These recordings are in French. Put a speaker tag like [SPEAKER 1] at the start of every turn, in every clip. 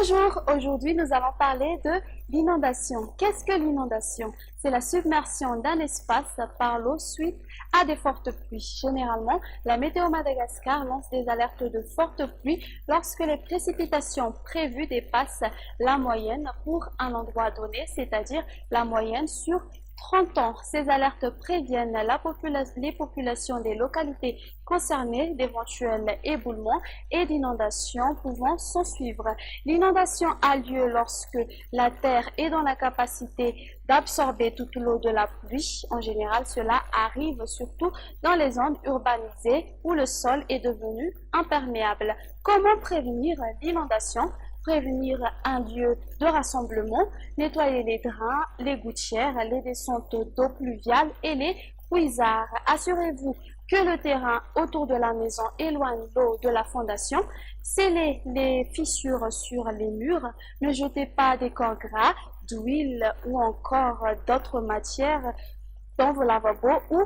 [SPEAKER 1] Bonjour, aujourd'hui nous allons parler de l'inondation. Qu'est-ce que l'inondation? C'est la submersion d'un espace par l'eau suite à des fortes pluies. Généralement, la météo Madagascar lance des alertes de fortes pluies lorsque les précipitations prévues dépassent la moyenne pour un endroit donné, c'est-à-dire la moyenne sur 30 ans. Ces alertes préviennent les populations des localités concernées d'éventuels éboulements et d'inondations pouvant s'ensuivre. L'inondation a lieu lorsque la terre est dans la capacité d'absorber toute l'eau de la pluie. En général, cela arrive surtout dans les zones urbanisées où le sol est devenu imperméable. Comment prévenir l'inondation? Prévenir un lieu de rassemblement, nettoyer les drains, les gouttières, les descentes d'eau pluviale et les puisards. Assurez-vous que le terrain autour de la maison éloigne l'eau de la fondation. Scellez les fissures sur les murs. Ne jetez pas des corps gras, d'huile ou encore d'autres matières dans vos lavabos ou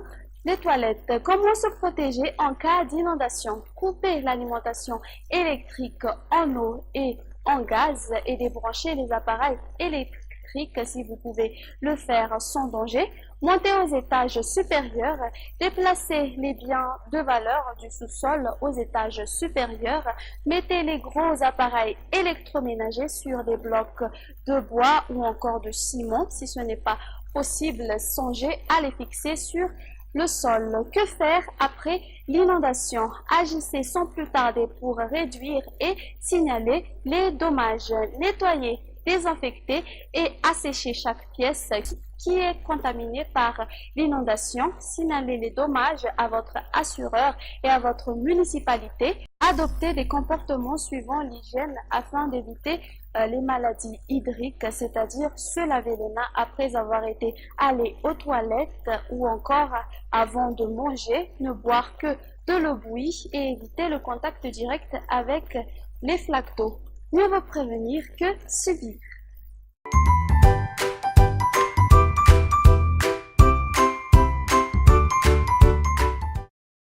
[SPEAKER 1] les toilettes. Comment se protéger en cas d'inondation? Couper l'alimentation électrique en eau et en gaz et débrancher les appareils électriques si vous pouvez le faire sans danger. Montez aux étages supérieurs. Déplacez les biens de valeur du sous-sol aux étages supérieurs. Mettez les gros appareils électroménagers sur des blocs de bois ou encore de ciment. Si ce n'est pas possible, songez à les fixer sur le sol. Que faire après l'inondation? Agissez sans plus tarder pour réduire et signaler les dommages. Nettoyer, désinfecter et assécher chaque pièce qui est contaminée par l'inondation. Signalez les dommages à votre assureur et à votre municipalité. Adoptez des comportements suivant l'hygiène afin d'éviter les maladies hydriques, c'est-à-dire se laver les mains après avoir été allé aux toilettes ou encore avant de manger, ne boire que de l'eau bouillie et éviter le contact direct avec les flaques d'eau. Mieux vaut prévenir que subir.